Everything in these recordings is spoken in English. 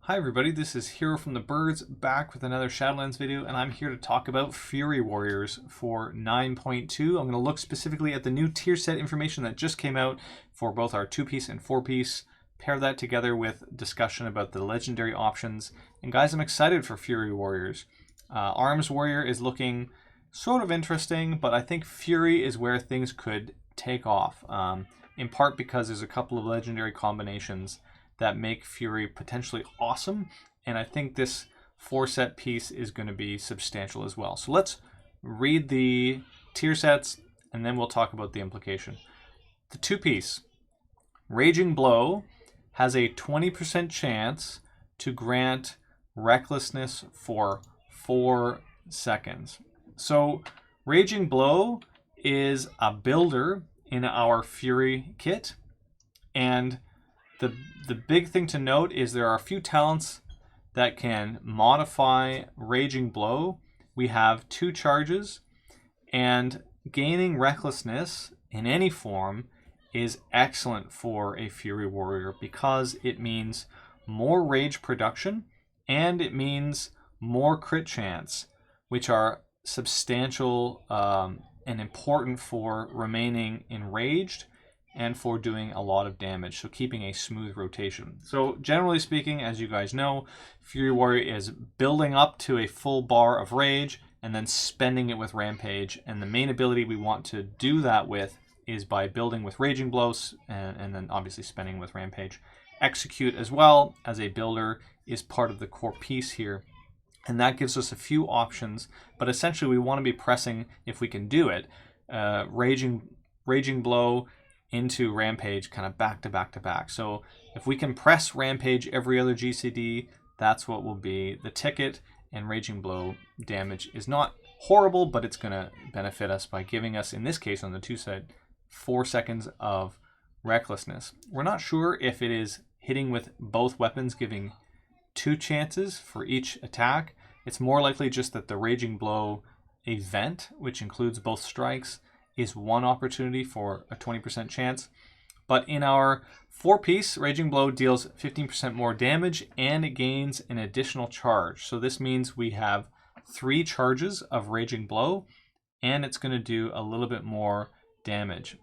Hi everybody, this is Hero from the Birds back with another Shadowlands video, and I'm here to talk about Fury Warriors for 9.2. I'm going to look specifically at the new tier set information that just came out for both our 2-piece and 4-piece, pair that together with discussion about the legendary options. And guys, I'm excited for Fury Warriors. Arms Warrior is looking sort of interesting, but I think Fury is where things could take off, in part because there's a couple of legendary combinations that make Fury potentially awesome, and I think this 4-set piece is going to be substantial as well. So let's read the tier sets, and then we'll talk about the implication. The 2-piece, Raging Blow, has a 20% chance to grant Recklessness for 4 seconds. So Raging Blow is a builder in our Fury kit, and the big thing to note is there are a few talents that can modify Raging Blow. We have 2 charges, and gaining Recklessness in any form is excellent for a Fury Warrior because it means more rage production and it means more crit chance, which are substantial and important for remaining enraged and for doing a lot of damage, so keeping a smooth rotation. So generally speaking, as you guys know, Fury Warrior is building up to a full bar of rage and then spending it with Rampage, and the main ability we want to do that with is by building with Raging Blows and then obviously spending with Rampage. Execute as well as a builder is part of the core piece here, and that gives us a few options, but essentially we want to be pressing, if we can do it, Raging Blow into Rampage kind of back to back to back. So if we can press Rampage every other GCD, that's what will be the ticket, and Raging Blow damage is not horrible, but it's going to benefit us by giving us, in this case on the 2-set, 4 seconds of Recklessness. We're not sure if it is hitting with both weapons giving 2 chances for each attack. It's more likely just that the Raging Blow event, which includes both strikes, is 1 opportunity for a 20% chance. But in our 4-piece, Raging Blow deals 15% more damage and it gains an additional charge. So this means we have 3 charges of Raging Blow and it's going to do a little bit more damage.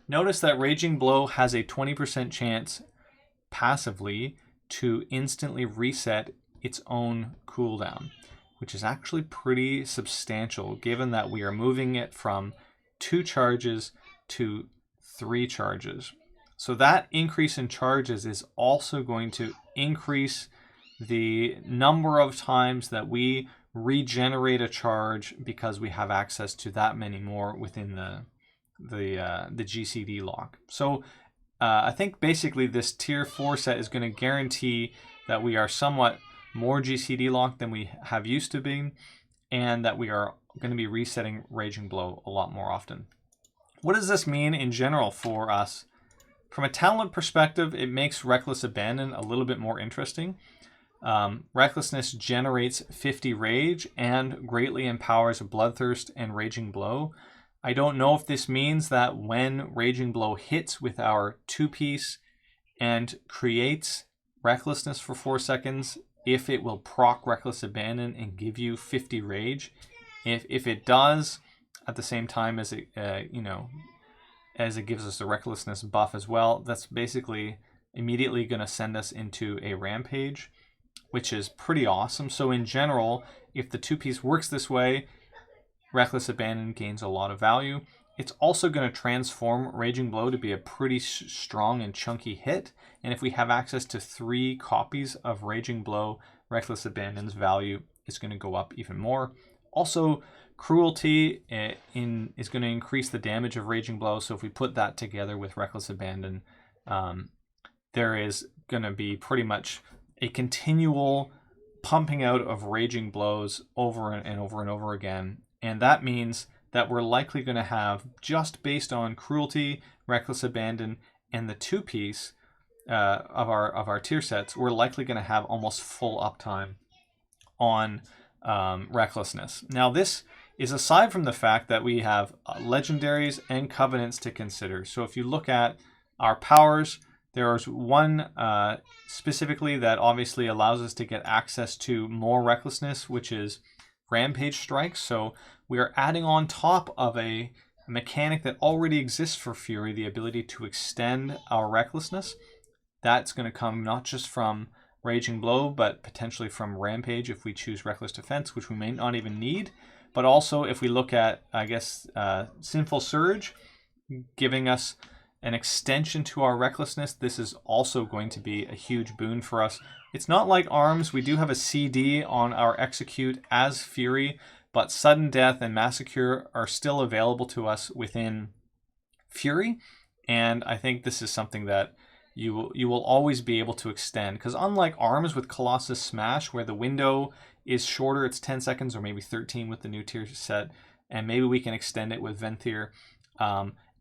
Notice that Raging Blow has a 20% chance passively to instantly reset its own cooldown, which is actually pretty substantial given that we are moving it from 2 charges to 3 charges. So that increase in charges is also going to increase the number of times that we regenerate a charge because we have access to that many more within the GCD lock. So I think basically this tier 4 set is going to guarantee that we are somewhat more GCD locked than we have used to be, and that we are going to be resetting Raging Blow a lot more often. What does this mean in general for us? From a talent perspective, it makes Reckless Abandon a little bit more interesting. Recklessness generates 50 rage and greatly empowers Bloodthirst and Raging Blow. I don't know if this means that when Raging Blow hits with our 2-piece and creates Recklessness for 4 seconds, if it will proc Reckless Abandon and give you 50 rage. If it does, at the same time as it as it gives us the Recklessness buff as well, that's basically immediately going to send us into a Rampage, which is pretty awesome. So in general, if the 2-piece works this way, Reckless Abandon gains a lot of value. It's also going to transform Raging Blow to be a pretty strong and chunky hit. And if we have access to 3 copies of Raging Blow, Reckless Abandon's value is going to go up even more. Also, Cruelty is going to increase the damage of Raging Blow. So if we put that together with Reckless Abandon, there is going to be pretty much a continual pumping out of Raging Blows over and over and over again. And that means that we're likely going to have, just based on Cruelty, Reckless Abandon, and the 2-piece of our tier sets, we're likely going to have almost full uptime on Recklessness. Now this is aside from the fact that we have legendaries and covenants to consider. So if you look at our powers, There's one specifically that obviously allows us to get access to more recklessness, which is Rampage Strikes. So we are adding on top of a mechanic that already exists for Fury, the ability to extend our recklessness. That's going to come not just from Raging Blow, but potentially from Rampage if we choose Reckless Defense, which we may not even need. But also if we look at, I guess, Sinful Surge, giving us an extension to our recklessness, this is also going to be a huge boon for us. It's not like Arms. We do have a CD on our Execute as Fury, but Sudden Death and Massacre are still available to us within Fury, and I think this is something that you will always be able to extend, because unlike Arms with Colossus Smash, where the window is shorter, it's 10 seconds or maybe 13 with the new tier set, and maybe we can extend it with Venthyr.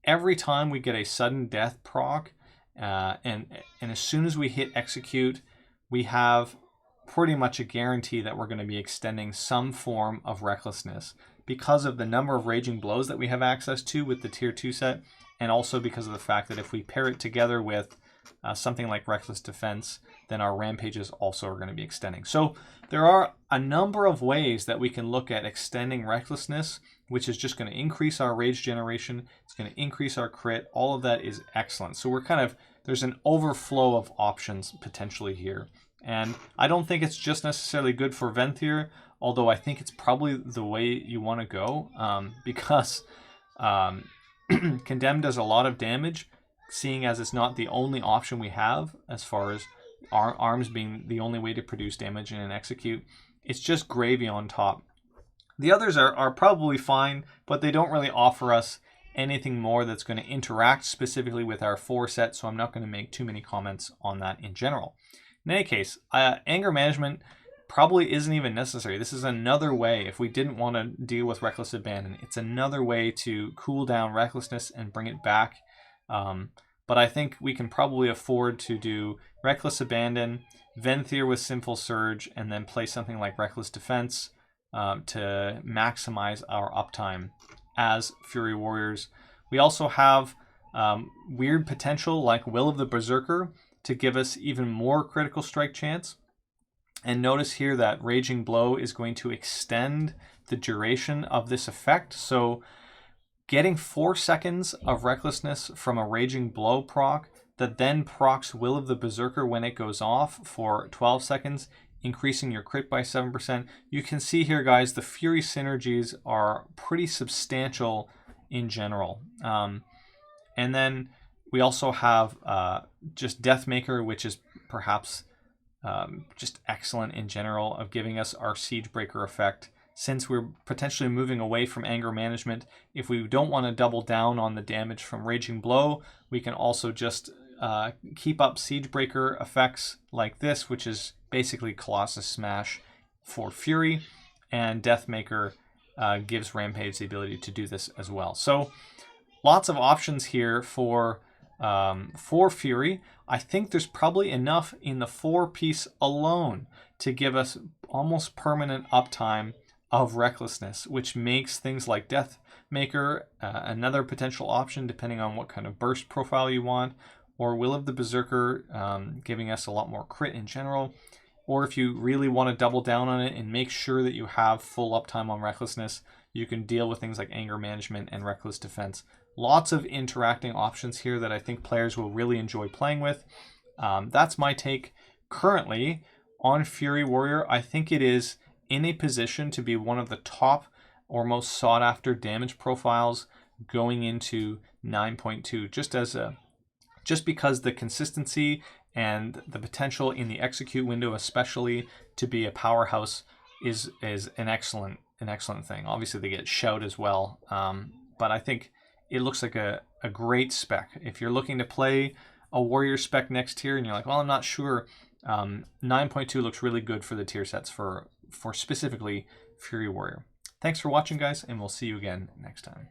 Every time we get a sudden death proc, and as soon as we hit Execute, we have pretty much a guarantee that we're going to be extending some form of recklessness because of the number of Raging Blows that we have access to with the tier 2 set, and also because of the fact that if we pair it together with something like Reckless Defense, then our Rampages also are going to be extending. So there are a number of ways that we can look at extending Recklessness, which is just going to increase our rage generation. It's going to increase our crit. All of that is excellent. So we're kind of, there's an overflow of options potentially here. And I don't think it's just necessarily good for Venthyr, although I think it's probably the way you want to go, because Condemn does a lot of damage, seeing as it's not the only option we have as far as Arms being the only way to produce damage in an Execute. It's just gravy on top. The others are probably fine, but they don't really offer us anything more that's going to interact specifically with our 4 set, so I'm not going to make too many comments on that in general. In any case, anger management probably isn't even necessary. This is another way, if we didn't want to deal with Reckless Abandon, it's another way to cool down recklessness and bring it back. But I think we can probably afford to do Reckless Abandon, Venthyr with Sinful Surge, and then play something like Reckless Defense to maximize our uptime as Fury Warriors. We also have weird potential like Will of the Berserker to give us even more critical strike chance. And notice here that Raging Blow is going to extend the duration of this effect. So getting 4 seconds of recklessness from a Raging Blow proc that then procs Will of the Berserker when it goes off for 12 seconds, increasing your crit by 7%. You can see here, guys, the Fury synergies are pretty substantial in general. And then we also have just Deathmaker, which is perhaps just excellent in general of giving us our Siege Breaker effect. Since we're potentially moving away from anger management, if we don't want to double down on the damage from Raging Blow, we can also just keep up Siege Breaker effects like this, which is basically Colossus Smash for Fury, and Deathmaker gives Rampage the ability to do this as well. So lots of options here for Fury. I think there's probably enough in the 4-piece alone to give us almost permanent uptime of recklessness, which makes things like Deathmaker another potential option depending on what kind of burst profile you want, or Will of the Berserker giving us a lot more crit in general, or if you really want to double down on it and make sure that you have full uptime on recklessness, you can deal with things like anger management and reckless defense. Lots of interacting options here that I think players will really enjoy playing with. That's my take currently on Fury Warrior. I think it is in a position to be one of the top or most sought after damage profiles going into 9.2, just because the consistency and the potential in the execute window, especially to be a powerhouse, is an excellent thing. Obviously they get shout as well, but I think it looks like a great spec. If you're looking to play a warrior spec next tier and you're like, well, I'm not sure, 9.2 looks really good for the tier sets for specifically Fury Warrior. Thanks for watching, guys, and we'll see you again next time.